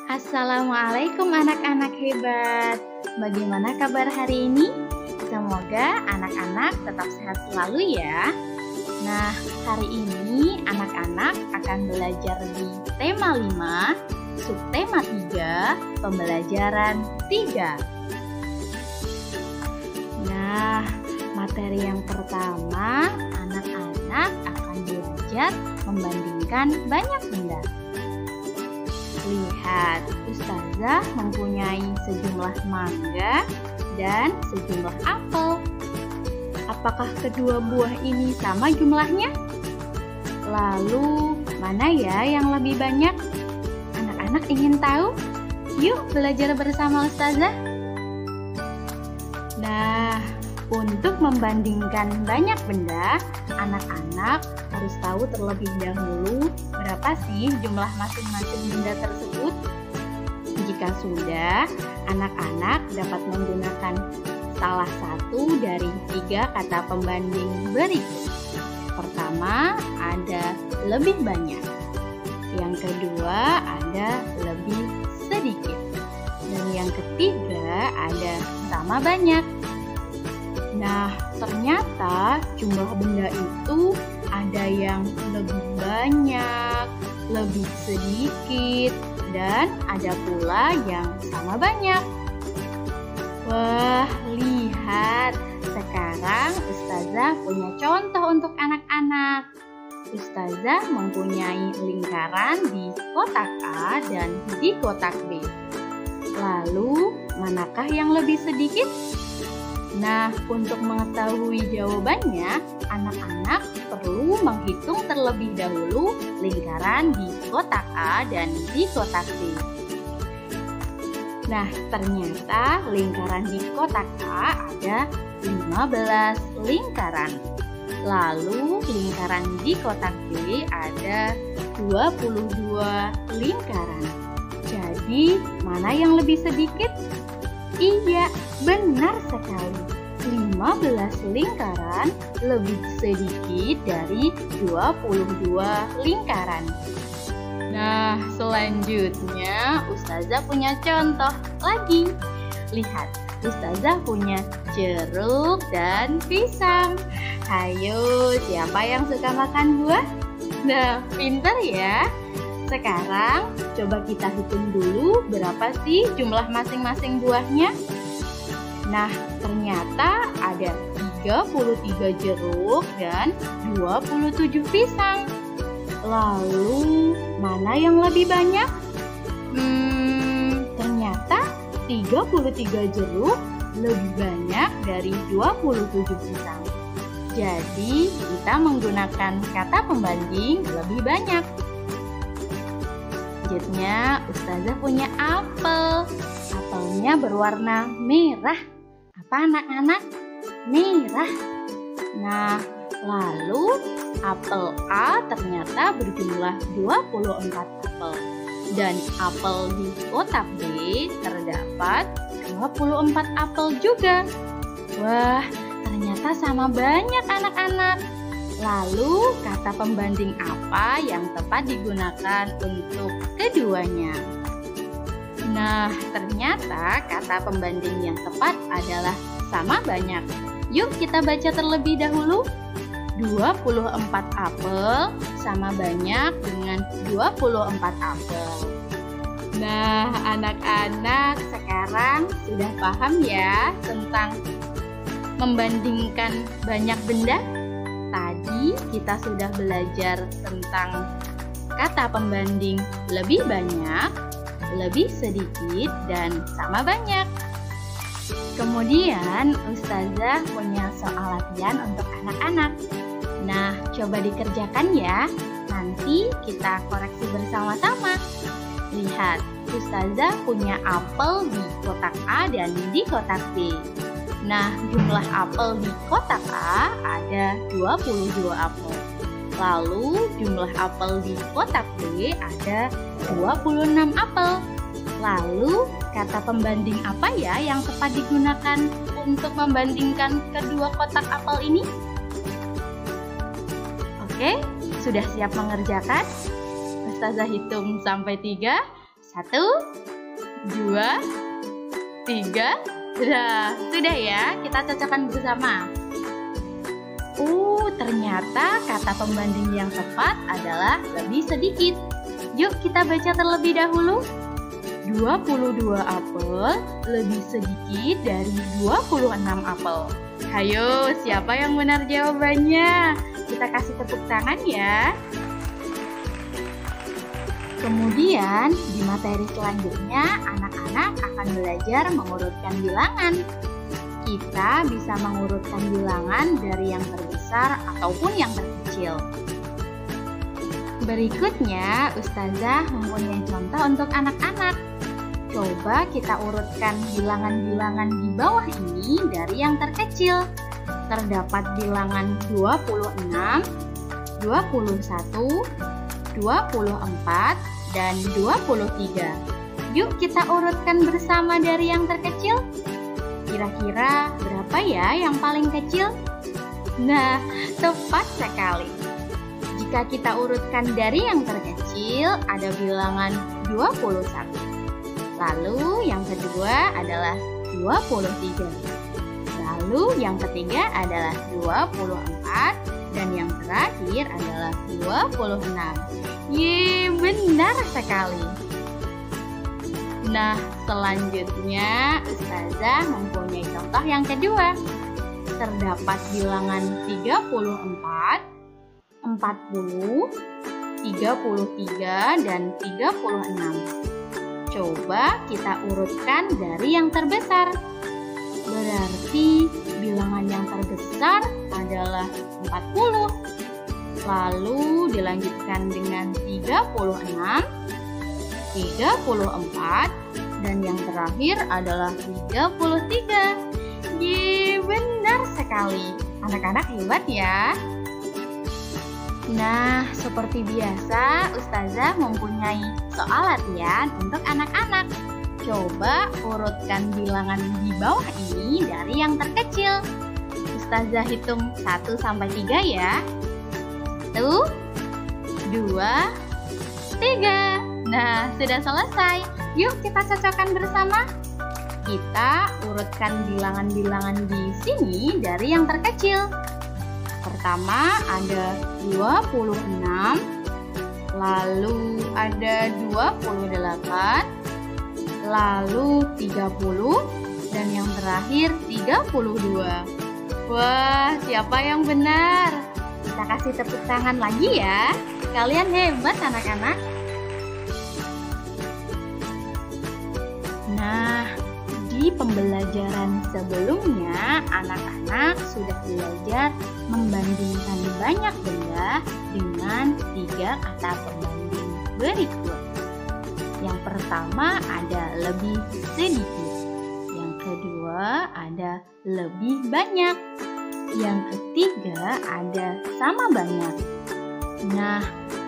Assalamualaikum anak-anak hebat. Bagaimana kabar hari ini? Semoga anak-anak tetap sehat selalu ya. Nah, hari ini anak-anak akan belajar di tema 5, subtema 3, pembelajaran 3. Nah, materi yang pertama, anak-anak akan belajar membandingkan banyak benda. Lihat, Ustazah mempunyai sejumlah mangga dan sejumlah apel. Apakah kedua buah ini sama jumlahnya? Lalu, mana ya yang lebih banyak? Anak-anak ingin tahu? Yuk belajar bersama Ustazah. Nah, untuk membandingkan banyak benda, anak-anak harus tahu terlebih dahulu berapa sih jumlah masing-masing benda tersebut. Jika sudah, anak-anak dapat menggunakan salah satu dari 3 kata pembanding berikut. Pertama, ada lebih banyak. Yang kedua, ada lebih sedikit. Dan yang ketiga, ada sama banyak. Nah, ternyata jumlah benda itu ada yang lebih banyak, lebih sedikit, dan ada pula yang sama banyak. Wah, lihat. Sekarang Ustazah punya contoh untuk anak-anak. Ustazah mempunyai lingkaran di kotak A dan di kotak B. Lalu, manakah yang lebih sedikit? Nah, untuk mengetahui jawabannya, anak-anak perlu menghitung terlebih dahulu lingkaran di kotak A dan di kotak B. Nah, ternyata lingkaran di kotak A ada 15 lingkaran. Lalu lingkaran di kotak B ada 22 lingkaran. Jadi, mana yang lebih sedikit? Iya, benar sekali. 15 lingkaran lebih sedikit dari 22 lingkaran. Nah, selanjutnya Ustazah punya contoh lagi. Lihat, Ustazah punya jeruk dan pisang. Hayo, siapa yang suka makan buah? Nah, pintar ya. Sekarang coba kita hitung dulu berapa sih jumlah masing-masing buahnya. Nah, ternyata ada 33 jeruk dan 27 pisang. Lalu, mana yang lebih banyak? Ternyata 33 jeruk lebih banyak dari 27 pisang. Jadi, kita menggunakan kata pembanding lebih banyak. Selanjutnya, Ustazah punya apel. Apelnya berwarna merah. Apa anak-anak? Merah. Nah, lalu apel A ternyata berjumlah 24 apel. Dan apel di kotak B terdapat 24 apel juga. Wah, ternyata sama banyak anak-anak. Lalu, kata pembanding apa yang tepat digunakan untuk keduanya? Nah, ternyata kata pembanding yang tepat adalah sama banyak. Yuk kita baca terlebih dahulu. 24 apel sama banyak dengan 24 apel. Nah, anak-anak sekarang sudah paham ya tentang membandingkan banyak benda? Tadi kita sudah belajar tentang kata pembanding lebih banyak, lebih sedikit, dan sama banyak. Kemudian Ustazah punya soal latihan untuk anak-anak. Nah, coba dikerjakan ya. Nanti kita koreksi bersama-sama. Lihat, Ustazah punya apel di kotak A dan di kotak B. Nah, jumlah apel di kotak A ada 22 apel. Lalu, jumlah apel di kotak B ada 26 apel. Lalu, kata pembanding apa ya yang tepat digunakan untuk membandingkan kedua kotak apel ini? Oke, sudah siap mengerjakan? Ustazah hitung sampai 3. 1, 2, 3. Nah, sudah ya, kita cocokkan bersama. Ternyata kata pembanding yang tepat adalah lebih sedikit. Yuk kita baca terlebih dahulu. 22 apel lebih sedikit dari 26 apel. Hayo, siapa yang benar jawabannya? Kita kasih tepuk tangan ya. Kemudian di materi selanjutnya anak-anak akan belajar mengurutkan bilangan. Kita bisa mengurutkan bilangan dari yang terbesar ataupun yang terkecil. Berikutnya Ustazah mempunyai contoh untuk anak-anak. Coba kita urutkan bilangan-bilangan di bawah ini dari yang terkecil. Terdapat bilangan 26, 21, 24, dan 23. Yuk kita urutkan bersama dari yang terkecil. Kira-kira berapa ya yang paling kecil? Nah, tepat sekali. Jika kita urutkan dari yang terkecil, ada bilangan 21. Lalu yang kedua adalah 23. Lalu yang ketiga adalah 24. Dan yang terakhir adalah 26. Yeay, benar sekali. Nah, selanjutnya Ustazah mempunyai contoh yang kedua. Terdapat bilangan 34, 40, 33, dan 36. Coba kita urutkan dari yang terbesar. Berarti bilangan yang terbesar adalah 40. Lalu dilanjutkan dengan 36, 34, dan yang terakhir adalah 33. Yeay, benar sekali. Anak-anak hebat ya. Nah, seperti biasa, Ustazah mempunyai soal latihan untuk anak-anak. Coba urutkan bilangan di bawah ini dari yang terkecil. Ustazah hitung 1 sampai 3 ya. 1, 2, 3. Nah, sudah selesai. Yuk kita cocokkan bersama. Kita urutkan bilangan-bilangan di sini dari yang terkecil. Pertama ada 26, lalu ada 28, lalu 30, dan yang terakhir 32. Wah, siapa yang benar? Kita kasih tepuk tangan lagi ya. Kalian hebat anak-anak. Nah, di pembelajaran sebelumnya, anak-anak sudah belajar membandingkan banyak benda dengan 3 kata pembanding berikut. Yang pertama ada lebih sedikit. Yang kedua ada lebih banyak. Yang ketiga ada sama banyak. Nah,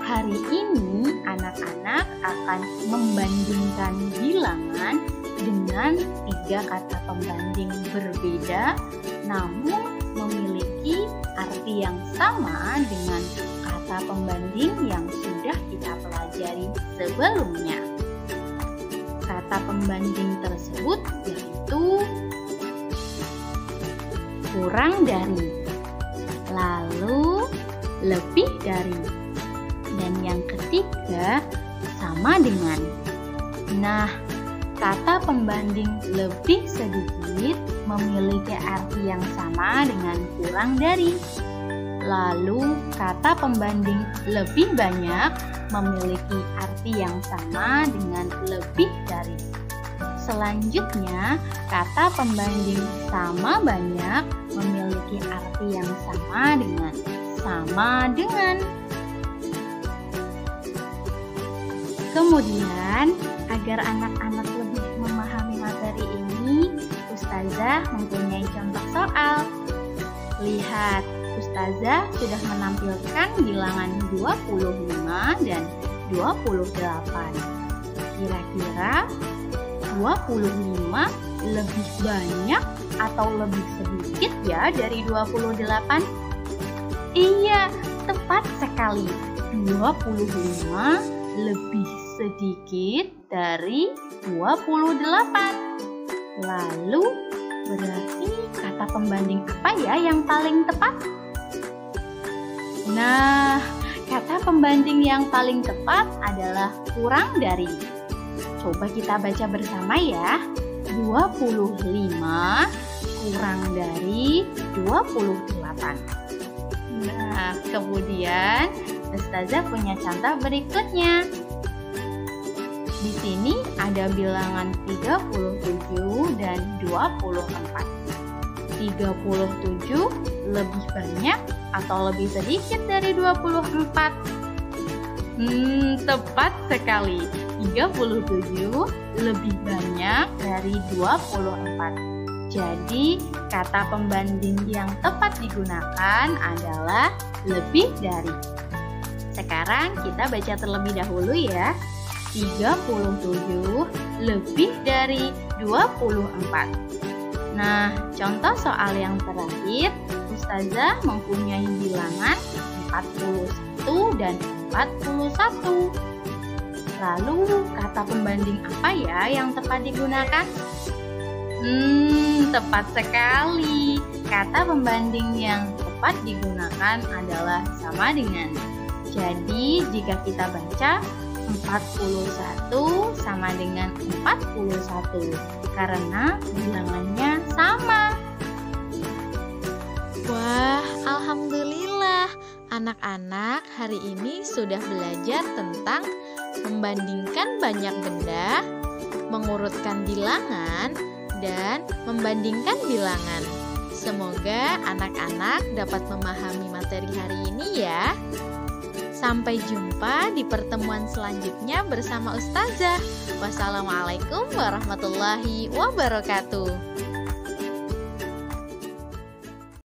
hari ini anak-anak akan membandingkan bilangan dengan 3 kata pembanding berbeda, namun memiliki arti yang sama dengan kata pembanding yang sudah kita pelajari sebelumnya. Kata pembanding tersebut yaitu kurang dari, lalu lebih dari, dan yang ketiga sama dengan. Nah, kata pembanding lebih sedikit memiliki arti yang sama dengan kurang dari. Lalu kata pembanding lebih banyak memiliki arti yang sama dengan lebih dari. Selanjutnya, kata pembanding sama banyak memiliki arti yang sama dengan sama dengan. Kemudian, agar anak-anak lebih memahami materi ini, Ustazah mempunyai contoh soal. Lihat, Ustazah sudah menampilkan bilangan 25 dan 28. Kira-kira 25 lebih banyak atau lebih sedikit ya dari 28? Iya, tepat sekali. 25 lebih sedikit dari 28. Lalu, berarti kata pembanding apa ya yang paling tepat? Nah, kata pembanding yang paling tepat adalah kurang dari. Coba kita baca bersama ya. 25 kurang dari 28. Nah, kemudian Ustazah punya contoh berikutnya. Di sini ada bilangan 37 dan 24. 37 lebih banyak atau lebih sedikit dari 24? Tepat sekali. 37 lebih banyak dari 24. Jadi, kata pembanding yang tepat digunakan adalah lebih dari. Sekarang kita baca terlebih dahulu ya. 37 lebih dari 24. Nah, contoh soal yang terakhir, Ustazah mempunyai bilangan 41 dan 41. Lalu, kata pembanding apa ya yang tepat digunakan? Tepat sekali. Kata pembanding yang tepat digunakan adalah sama dengan. Jadi, jika kita baca 41 sama dengan 41 karena bilangannya sama. Wah, alhamdulillah. Anak-anak hari ini sudah belajar tentang membandingkan banyak benda, mengurutkan bilangan, dan membandingkan bilangan. Semoga anak-anak dapat memahami materi hari ini ya. Sampai jumpa di pertemuan selanjutnya bersama Ustazah. Wassalamualaikum warahmatullahi wabarakatuh.